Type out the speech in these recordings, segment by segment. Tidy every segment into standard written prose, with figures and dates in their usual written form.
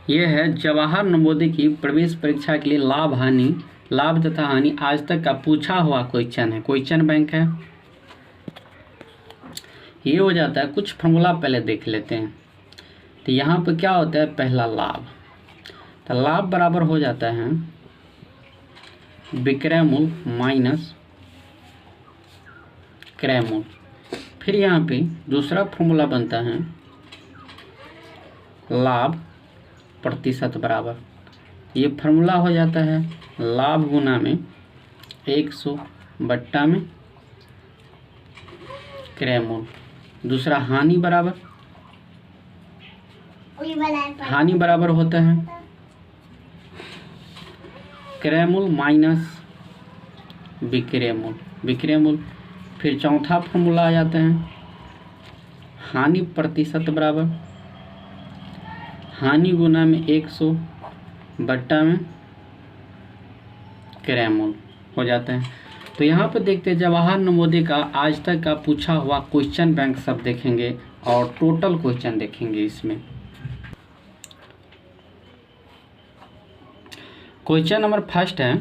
ये है जवाहर नवोदय की प्रवेश परीक्षा के लिए लाभ तथा हानि आज तक का पूछा हुआ क्वेश्चन है। क्वेश्चन बैंक है। ये हो जाता है, कुछ फॉर्मूला पहले देख लेते हैं। तो यहाँ पर क्या होता है, पहला लाभ, तो लाभ बराबर हो जाता है विक्रय मूल्य माइनस क्रय मूल्य। फिर यहाँ पे दूसरा फॉर्मूला बनता है लाभ प्रतिशत बराबर, ये फार्मूला हो जाता है लाभ गुना में 100 बट्टा में क्रय मूल्य। दूसरा हानि बराबर होता है क्रय मूल्य माइनस विक्रय मूल्य। फिर चौथा फॉर्मूला आ जाता है हानि प्रतिशत बराबर हानि गुना में 100 बट्टा में क्रय मूल्य हो जाता है। तो यहाँ पर देखते हैं जवाहर नवोदय का आज तक का पूछा हुआ क्वेश्चन बैंक सब देखेंगे और टोटल क्वेश्चन देखेंगे। इसमें क्वेश्चन नंबर फर्स्ट है,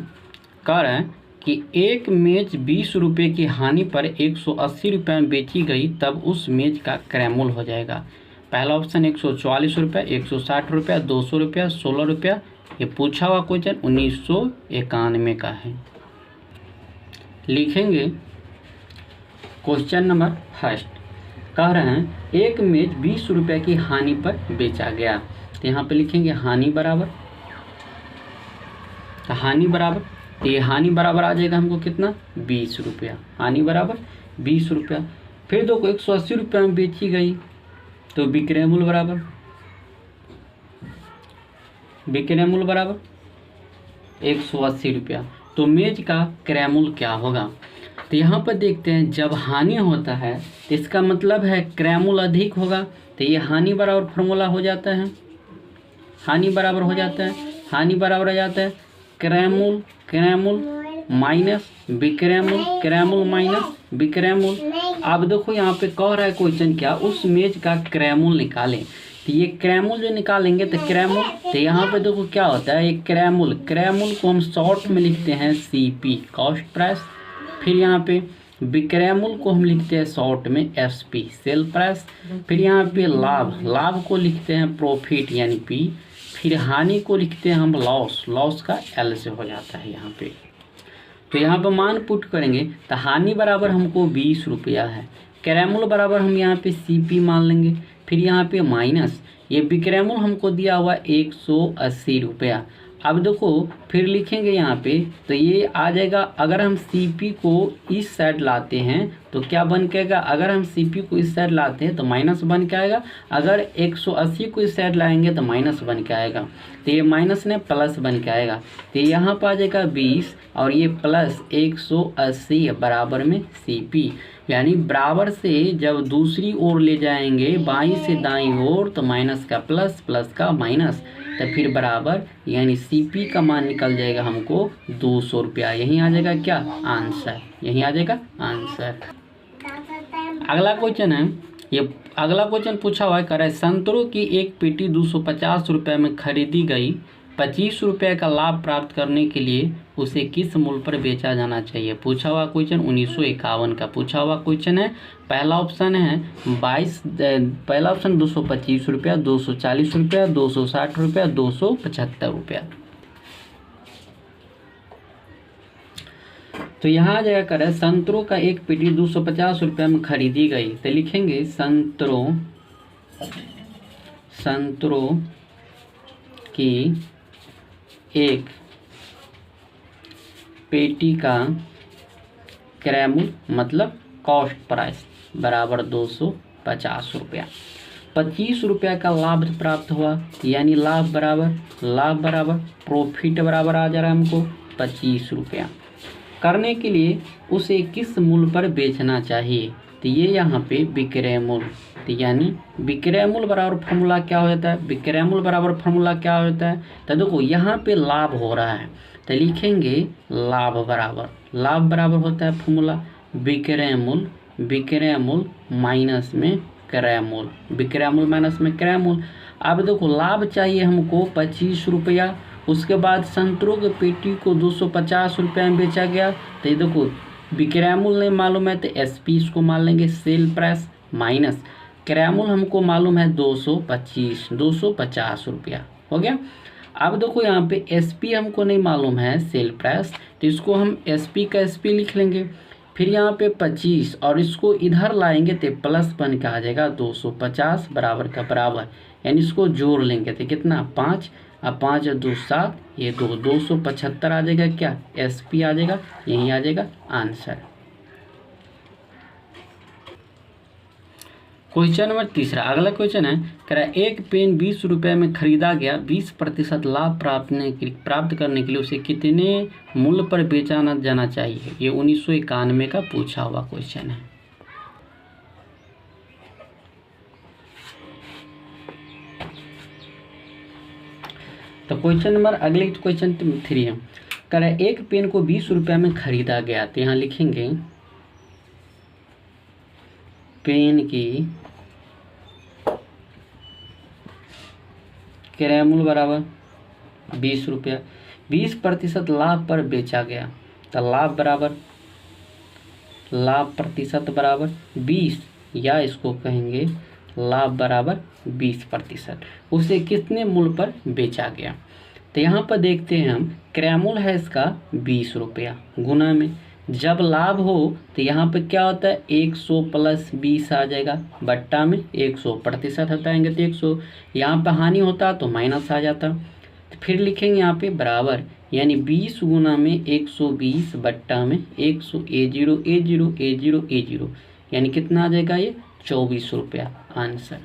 कह रहे हैं कि एक मेज 20 रुपये की हानि पर 180 रुपये में बेची गई, तब उस मेज का क्रय मूल्य हो जाएगा। पहला ऑप्शन 144 रुपये, 160 रुपये, 200 रुपया, 16 रुपया। ये पूछा हुआ क्वेश्चन 1991 का है। लिखेंगे क्वेश्चन नंबर फर्स्ट, कह रहे हैं एक मेज 20 रुपये की हानि पर बेचा गया। तो यहाँ पे लिखेंगे हानि बराबर, तो हानि बराबर, तो ये हानि बराबर आ जाएगा हमको कितना, 20 रुपया। हानि बराबर 20 रुपया। फिर देखो 180 रुपये में बेची गई, तो विक्रय मूल्य बराबर 180 रुपया। तो मेज का क्रय मूल्य क्या होगा। तो यहाँ पर देखते हैं जब हानि होता है तो इसका मतलब है क्रय मूल्य अधिक होगा। तो ये हानि बराबर फॉर्मूला हो जाता है, हानि बराबर हो जाता है क्रय मूल्य माइनस विक्रय मूल्य माइनस विक्रय मूल्य। अब देखो यहाँ पे कह रहा है क्वेश्चन क्या, उस मेज का क्रय मूल्य निकालें। तो ये क्रय मूल्य जो निकालेंगे तो क्रय मूल्य, तो यहाँ पे देखो क्या होता है, एक क्रय मूल्य को हम शॉर्ट में लिखते हैं CP कॉस्ट प्राइस। फिर यहाँ पे विक्रय मूल्य को हम लिखते हैं शॉर्ट में SP सेल प्राइस। फिर यहाँ पे लाभ को लिखते हैं प्रॉफिट यानी P। फिर हानि को लिखते हैं हम लॉस का L से हो जाता है यहाँ पे। तो यहाँ पर मान पुट करेंगे तो हानि बराबर हमको 20 रुपया है, क्रय मूल्य बराबर हम यहाँ पे CP मान लेंगे। फिर यहाँ पे माइनस ये विक्रय मूल्य हमको दिया हुआ 180 रुपया। अब देखो फिर लिखेंगे यहाँ पे, तो ये आ जाएगा, अगर हम CP को इस साइड लाते हैं तो क्या बन के आएगा, अगर हम CP को इस साइड लाते हैं तो माइनस बन के आएगा, अगर 180 को इस साइड लाएंगे तो माइनस बन के आएगा। तो ये माइनस ने प्लस बन के आएगा। तो यहाँ पर आ जाएगा 20 और ये प्लस 180 बराबर में CP, यानी बराबर से जब दूसरी ओर ले जाएंगे बाईं से दाईं ओर तो माइनस का प्लस, प्लस का माइनस, तो फिर बराबर यानी CP का मान निकल जाएगा हमको 200 रुपया। यहीं आ जाएगा क्या आंसर, यहीं आ जाएगा आंसर। अगला क्वेश्चन है, ये अगला क्वेश्चन पूछा हुआ है, कह रहा है संतरों की एक पेटी 250 रुपये में खरीदी गई, 25 रुपये का लाभ प्राप्त करने के लिए उसे किस मूल्य पर बेचा जाना चाहिए। पूछा हुआ क्वेश्चन 1951 का पूछा हुआ क्वेश्चन है। पहला ऑप्शन है 225 रुपया, 240 रुपया, 260 रुपया, 275 रुपया। तो यहाँ आ जाएगा, करें संतरों का एक पेटी 250 रुपये में खरीदी गई। तो लिखेंगे संतरों की एक पेटी का क्रय मूल्य मतलब कॉस्ट प्राइस बराबर 250 रुपया। 25 रुपया का लाभ प्राप्त हुआ, यानी लाभ बराबर प्रॉफिट बराबर आ जा रहा है हमको 25 रुपया। करने के लिए उसे किस मूल्य पर बेचना चाहिए। तो ये यहाँ पे विक्रय मूल्य, तो यानी विक्रय मूल्य बराबर फॉर्मूला क्या हो जाता है, विक्रय मूल्य बराबर फॉर्मूला क्या हो जाता है। तो देखो यहाँ पे लाभ हो रहा है तो लिखेंगे लाभ बराबर होता है फॉर्मूला विक्रय मूल्य माइनस में क्रय मूल्य, विक्रय मूल्य माइनस में क्रय मूल्य। अब देखो लाभ चाहिए हमको 25 रुपया, उसके बाद संतरों की पेटी को 250 रुपये में बेचा गया। तो ये देखो विक्रय मूल्य नहीं मालूम है तो एसपी इसको मान लेंगे सेल प्राइस माइनस क्रय मूल्य हमको मालूम है 250 रुपया हो गया। अब देखो यहाँ पे एसपी हमको नहीं मालूम है सेल प्राइस, तो इसको हम एसपी का एसपी लिख लेंगे। फिर यहाँ पे 25 और इसको इधर लाएंगे तो प्लस बन के आ जाएगा 250 बराबर का बराबर, यानी इसको जोड़ लेंगे तो कितना 5 अब 5 2 7 ये 275 आ जाएगा। क्या एसपी आ जाएगा, यही आ जाएगा आंसर। क्वेश्चन नंबर तीसरा, अगला क्वेश्चन है कह रहा है एक पेन 20 रुपये में खरीदा गया, 20% लाभ प्राप्त करने के लिए उसे कितने मूल्य पर बेचा जाना चाहिए। ये 1991 का पूछा हुआ क्वेश्चन है। तो क्वेश्चन नंबर अगले क्वेश्चन 3 है, कह रहा है एक पेन को 20 रुपये में खरीदा गया, तो यहाँ लिखेंगे पेन की क्रय मूल्य बराबर 20 रुपया, 20% लाभ पर बेचा गया, तो लाभ प्रतिशत बराबर 20 या इसको कहेंगे लाभ बराबर 20%, उसे कितने मूल्य पर बेचा गया। तो यहाँ पर देखते हैं हम क्रय मूल्य है इसका 20 रुपया, गुना में जब लाभ हो तो यहाँ पे क्या होता है 100 + 20 आ जाएगा, बट्टा में 100% हटाएंगे तो 100, यहाँ पे हानि होता तो माइनस आ जाता। तो फिर लिखेंगे यहाँ पे बराबर, यानी 20 गुना में 120 बट्टा में 100 A0 यानी कितना आ जाएगा ये 24 रुपया आंसर।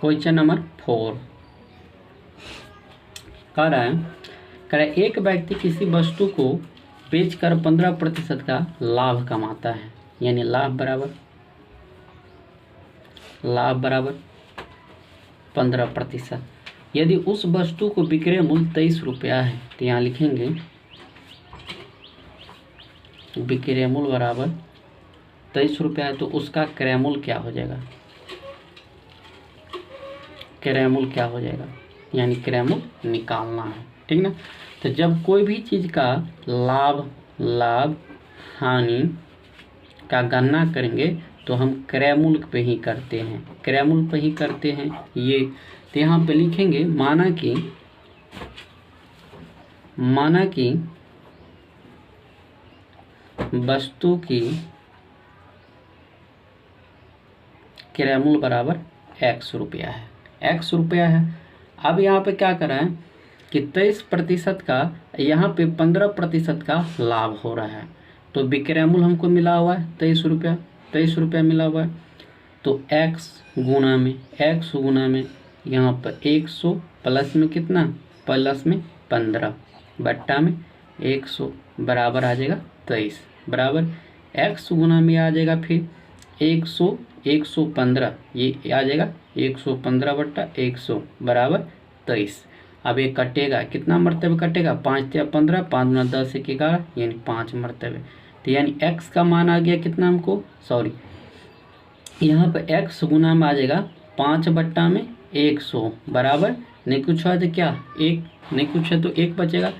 क्वेश्चन नंबर 4 कह रहा है एक व्यक्ति किसी वस्तु को बेचकर 15% का लाभ कमाता है, यानी लाभ बराबर 15%। यदि उस वस्तु को विक्रय मूल्य 23 रुपया है, तो यहाँ लिखेंगे विक्रय मूल्य बराबर 23 रुपया है, तो उसका क्रय मूल्य क्या हो जाएगा, क्रय मूल्य क्या हो जाएगा, यानी क्रय मूल्य निकालना है, ठीक ना। तो जब कोई भी चीज़ का लाभ हानि का गणना करेंगे तो हम क्रय मूल्य पे ही करते हैं, ये तो यहाँ पे लिखेंगे माना कि वस्तु की क्रय मूल्य बराबर x रुपया है, अब यहाँ पे क्या करा है कि 23% का यहाँ पे 15% का लाभ हो रहा है, तो विक्रय मूल्य हमको मिला हुआ है 23 रुपया मिला हुआ है, तो x गुना में यहाँ पर 100 प्लस में कितना प्लस में 15 बट्टा में 100 बराबर आ जाएगा 23, बराबर x गुना में आ जाएगा फिर 115 ये आ जाएगा 115 बट्टा 100 बराबर 23। अब ये कटेगा, कितना मरतबे कटेगा 5 × 15 5 × 10 = 11 यानी 5 मरतबे। तो यानी x का मान आ गया कितना हमको, यहाँ पे x गुना में आ जाएगा 5 बट्टा में 100 बराबर, नहीं कुछ है तो क्या 1, नहीं कुछ है तो 1 बचेगा,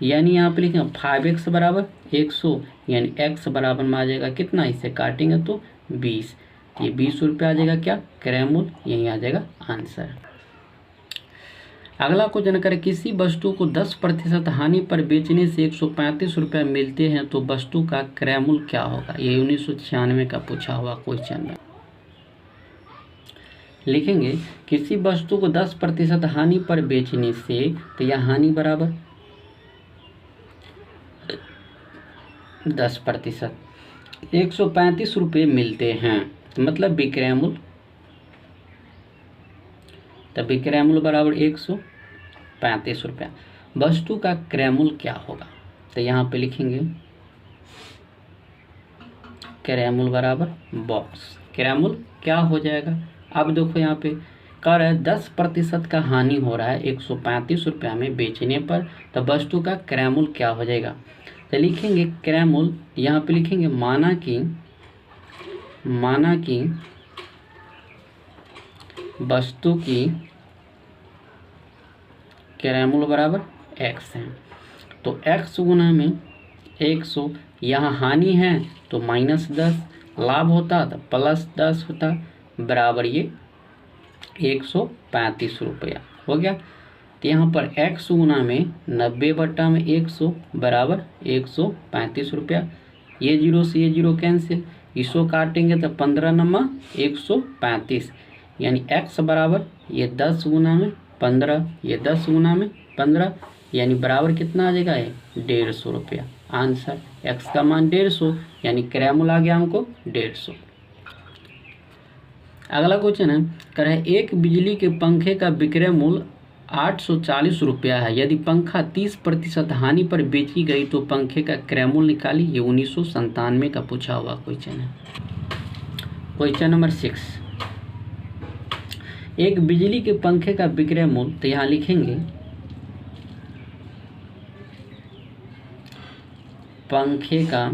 यानी यहाँ पे लिखेंगे 5x बराबर 100, यानी x बराबर में आ जाएगा कितना, इसे काटेंगे तो 20, ये 20 रुपये आ जाएगा क्या क्रय मूल्य, यही आ जाएगा आंसर। अगला क्वेश्चन करें किसी वस्तु को 10% हानि पर बेचने से 135 रुपये मिलते हैं तो वस्तु का क्रय मूल्य क्या होगा। ये 1996 का पूछा हुआ क्वेश्चन है। लिखेंगे किसी वस्तु को 10% हानि पर बेचने से, तो यह हानि बराबर 10%, 135 रुपये मिलते हैं, मतलब विक्रय मूल्य, तब विक्रय मूल्य बराबर 135 रुपया। वस्तु का क्रय मूल्य क्या होगा, तो यहाँ पे लिखेंगे क्रय मूल्य बराबर बॉक्स, क्रय मूल्य क्या हो जाएगा। अब देखो यहाँ पे कह रहा है 10% का हानि हो रहा है 135 रुपया में बेचने पर, तो वस्तु का क्रय मूल्य क्या हो जाएगा। तो लिखेंगे क्रय मूल्य, यहाँ पे लिखेंगे माना कि वस्तु की क्रय मूल्य बराबर x है, तो x गुना में 100, यहाँ हानि है तो -10, लाभ होता तो +10 होता, बराबर ये 135 रुपया हो गया। तो यहाँ पर x गुना में 90/100 बराबर 135 रुपया। ये 0 से ये 0 कैंसिल, इसको काटेंगे तो 15 नमा 135, यानी x बराबर ये 10 गुना में 15, ये 10 गुना में 15, यानी बराबर कितना आ जाएगा, ये 150 रुपया। आंसर x का मान 150, यानी क्रय मूल्य आ गया हमको 150। अगला क्वेश्चन है, कह रहा है एक बिजली के पंखे का विक्रय मूल्य 840 रुपया है, यदि पंखा 30% हानि पर बेची गई तो पंखे का क्रय मूल्य निकाली। ये 1997 का पूछा हुआ क्वेश्चन है। क्वेश्चन नंबर 6, एक बिजली के पंखे का विक्रय मूल्य, तो यहाँ लिखेंगे पंखे का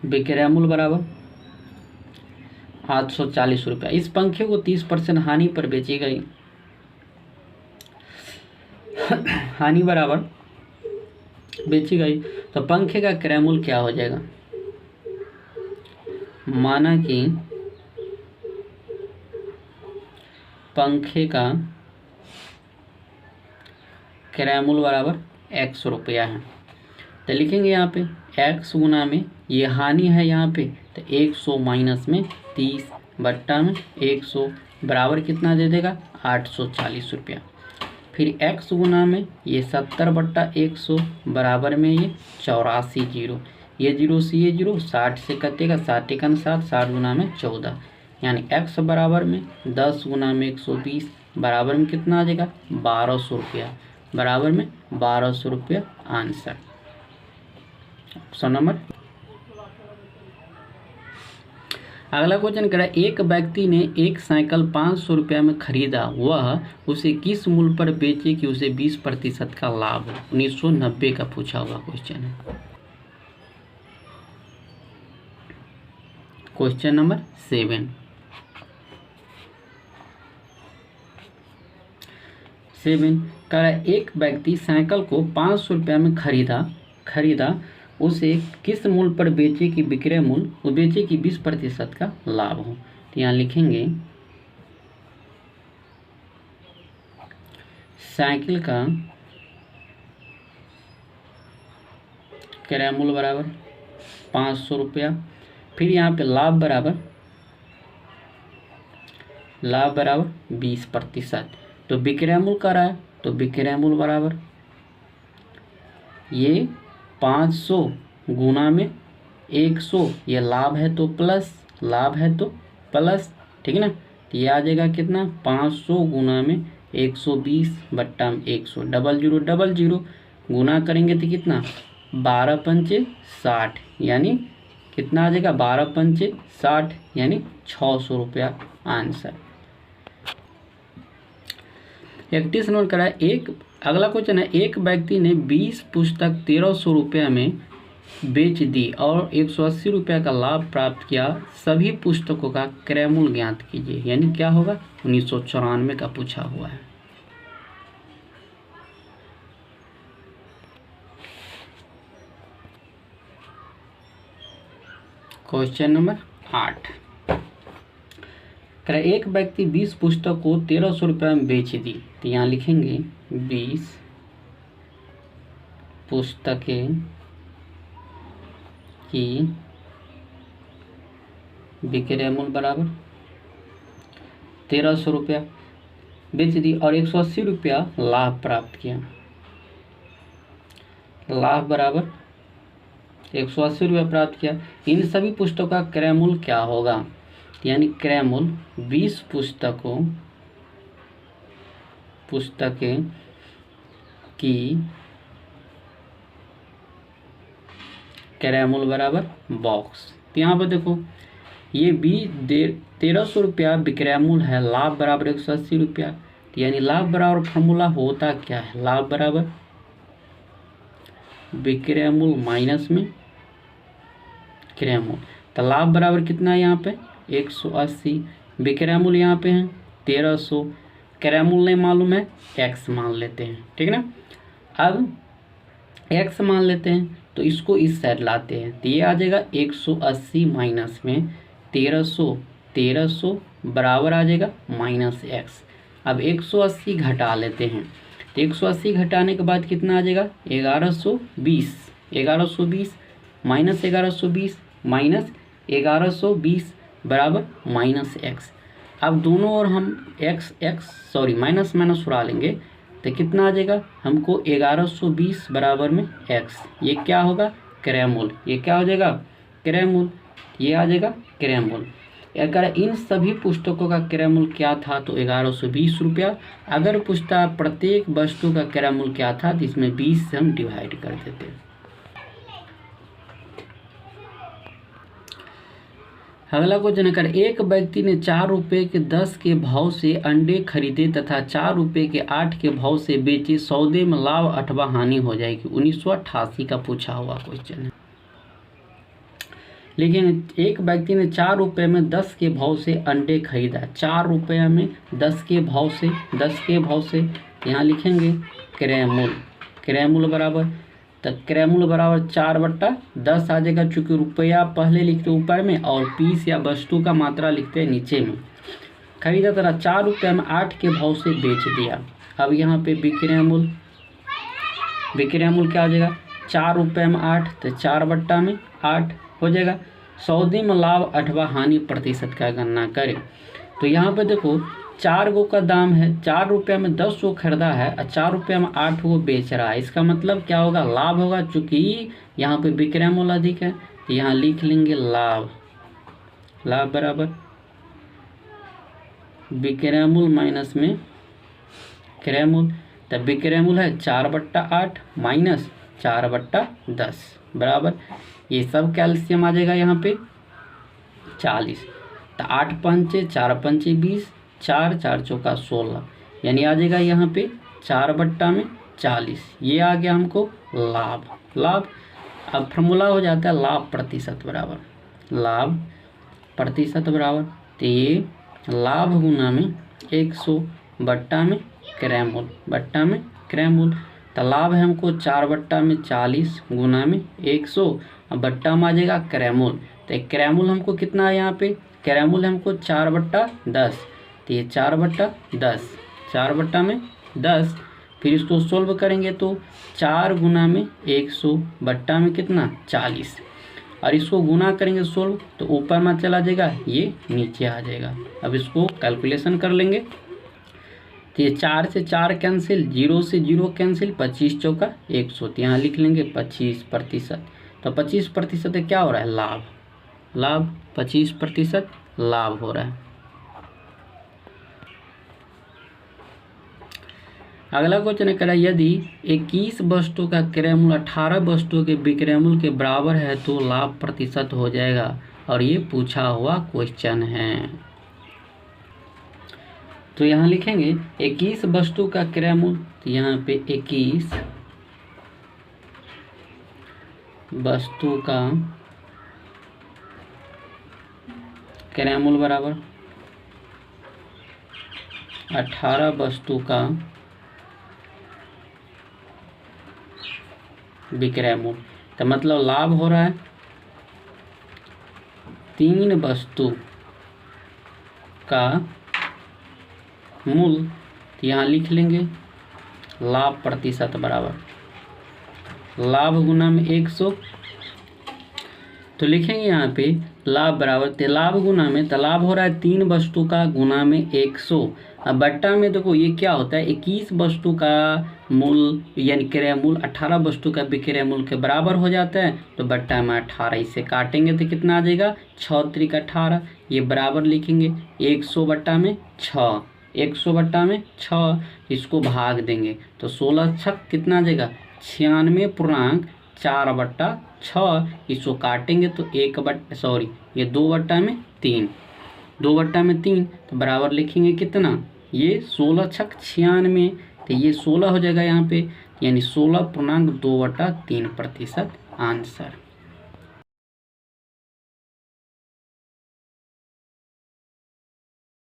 विक्रय मूल्य बराबर 840 रुपया। इस पंखे को 30% हानि पर बेची गई, हानि बराबर बेची गई, तो पंखे का क्रय मूल्य क्या हो जाएगा। माना कि पंखे का क्रय मूल्य बराबर 100 रुपया है, तो लिखेंगे यहाँ पे x गुना में ये हानि है यहाँ पे, तो 100 माइनस में 30/100 बराबर कितना दे देगा 840 रुपया। फिर x गुना में ये 70/100 बराबर में ये 84 जीरो, ये 0 से ये 0, 60 से कटेगा, 60 का 60, 60 गुना में 14, यानी x बराबर में 10 गुना में 120 बराबर में कितना आ जाएगा 1200 रुपया, बराबर में 1200 रुपया। Answer option number. अगला क्वेश्चन कह रहा है एक व्यक्ति ने एक साइकिल 500 रुपया में खरीदा, वह उसे किस मूल्य पर बेचे कि उसे 20% का लाभ हो। 1990 का पूछा हुआ क्वेश्चन है। क्वेश्चन नंबर 7, कह रहा है एक व्यक्ति साइकिल को 500 रुपया में खरीदा, उसे किस मूल्य पर बेचे कि विक्रय मूल्य, वो बेचे कि 20% का लाभ हो। तो यहाँ लिखेंगे साइकिल का क्रय मूल्य बराबर 500 रुपया, फिर यहाँ पे लाभ बराबर 20%, तो विक्रय मूल्य का रहा है, तो विक्रय मूल्य बराबर ये 500 गुना में 100, ये लाभ है तो प्लस, ठीक है ना। तो ये आ जाएगा कितना 500 गुना में 120/100, 0000 गुना करेंगे तो कितना 12 पंचे 60, यानी कितना आ जाएगा 12 पंचे 60, यानी 600 रुपया। आंसर 31 नंबर करा एक। अगला क्वेश्चन है एक व्यक्ति ने 20 पुस्तक 1300 रुपया में बेच दी और 180 रुपया का लाभ प्राप्त किया, सभी पुस्तकों का क्रय मूल्य ज्ञात कीजिए, यानी क्या होगा 1994 का पूछा हुआ है। क्वेश्चन नंबर 8, एक व्यक्ति 20 पुस्तक को 1300 रुपया में बेच दी, तो यहाँ लिखेंगे 20 पुस्तकें की विक्रय मूल्य बराबर 1300 रुपया बेच दी और 180 रुपया लाभ प्राप्त किया। लाभ बराबर 180 रुपया प्राप्त किया। इन सभी पुस्तकों का क्रय मूल्य क्या होगा? यानी क्रय मूल्य 20 पुस्तकें की क्रय मूल्य बराबर बॉक्स। तो यहाँ पर देखो ये 1300 रुपया विक्रय मूल्य है, लाभ बराबर 180 रुपया। तो यानी लाभ बराबर फॉर्मूला होता क्या है? लाभ बराबर विक्रय मूल्य माइनस में क्रय मूल्य। तो लाभ बराबर कितना है यहाँ पे? 180। विक्रय मूल्य यहाँ पे है 1300, क्रय मूल्य नहीं मालूम है, x मान लेते हैं, ठीक ना। अब x मान लेते हैं तो इसको इस साइड लाते हैं, तो ये आ जाएगा 180 माइनस में 1300 बराबर आ जाएगा माइनस x। अब 180 घटा लेते हैं, तो 180 घटाने के बाद कितना आ जाएगा? 1120 माइनस 1120 बराबर माइनस x। अब दोनों ओर हम माइनस उड़ा लेंगे तो कितना आ जाएगा? हमको 1120 बराबर में x, ये क्या होगा? क्रय मूल्य। ये क्या हो जाएगा? क्रय मूल्य। ये आ जाएगा क्रय मूल्य। अगर इन सभी पुस्तकों का क्रय मूल्य क्या था तो 1120 रुपया। अगर पूछता प्रत्येक वस्तु का क्रय मूल्य क्या था तो इसमें 20 से हम डिवाइड कर देते। अगला क्वेश्चन है, एक व्यक्ति ने 4 रुपये के 10 के भाव से अंडे खरीदे तथा 4 रुपये के 8 के भाव से बेचे, सौदे में लाभ अथवा हानि हो जाएगी। 1988 का पूछा हुआ क्वेश्चन है। लेकिन एक व्यक्ति ने 4 रुपये में 10 के भाव से अंडे खरीदा। 4 रुपये में 10 के भाव से यहाँ लिखेंगे क्रय मूल्य। क्रय मूल्य बराबर, तो क्रय मूल्य बराबर 4/10 आ जाएगा, चूँकि रुपया पहले लिखते ऊपर में और पीस या वस्तु का मात्रा लिखते हैं नीचे में। खरीदा तरह 4 रुपये में 8 के भाव से बेच दिया। अब यहाँ पे विक्रय मूल्य क्या हो जाएगा? 4 रुपये में 8, तो 4/8 हो जाएगा। सौदे में लाभ अथवा हानि प्रतिशत का गणना करें। तो यहाँ पे देखो 4 गो का दाम है, 4 रुपये में 10 गो खरीदा है और 4 रुपये में 8 गो बेच रहा है। इसका मतलब क्या होगा? लाभ होगा। चूँकि यहाँ पे विक्रय मूल्य अधिक है तो यहाँ लिख लेंगे लाभ। लाभ बराबर विक्रय मूल्य माइनस में क्रय मूल्य। तब विक्रय मूल्य है 4/8 माइनस 4/10 बराबर, ये सब कैल्शियम आ जाएगा यहाँ पे 40। तो 8 पंचे 4 पंचे 20, 4 4 चौका 16, यानी आ जाएगा यहाँ पे 4/40। ये आ गया हमको लाभ। अब फॉर्मूला हो जाता है लाभ प्रतिशत बराबर तो ये लाभ गुना में 100 बट्टा में क्रय मूल्य। तो लाभ है हमको 4/40 गुना में 100, अब बट्टा में आ जाएगा क्रय मूल्य। तो क्रय मूल्य हमको कितना है? यहाँ पे क्रय मूल्य हमको 4/10, तो ये 4/10। फिर इसको सोल्व करेंगे तो 4 गुना में 100 बट्टा में कितना? 40, और इसको गुना करेंगे सोल्व तो ऊपर में चला जाएगा, ये नीचे आ जाएगा। अब इसको कैलकुलेशन कर लेंगे तो ये 4 से 4 कैंसिल, 0 से 0 कैंसिल, 25 चौका 100, तो यहाँ लिख लेंगे 25%। तो 25% क्या हो रहा है? लाभ 25% लाभ हो रहा है। अगला क्वेश्चन है, यदि 21 वस्तु का क्रय मूल्य 18 वस्तुओं के विक्रय मूल्य के बराबर है तो लाभ प्रतिशत हो जाएगा, और ये पूछा हुआ क्वेश्चन है। तो यहाँ लिखेंगे 21 वस्तु का क्रय मूल्य, तो यहाँ पे 21 वस्तु का क्रय मूल्य बराबर 18 वस्तु का विक्रय मूल्य। तो मतलब लाभ हो रहा है 3 वस्तु का मूल्य, तो यहाँ लिख लेंगे लाभ प्रतिशत बराबर लाभ गुना में 100। तो लिखेंगे यहाँ पे लाभ बराबर लाभ गुना में, तालाब हो रहा है 3 वस्तु का गुना में 100। अब बट्टा में देखो ये क्या होता है, 21 वस्तु का मूल यानी क्रय मूल 18 वस्तु का विक्रय मूल के बराबर हो जाता है। तो बट्टा में 18 इसे काटेंगे तो कितना आ जाएगा, 6 त्रिक 18, ये बराबर लिखेंगे 100 बट्टा में 6, 100 बट्टा में 6, इसको भाग देंगे तो 16 छक कितना आ जाएगा, 96.4 बट्टा 6, इसको काटेंगे तो ये 2 बट्टा में 3, 2 बट्टा में 3, तो बराबर लिखेंगे कितना, ये 16 छक 96, तो ये 16 हो जाएगा यहाँ पे, यानी 16.2/3% आंसर।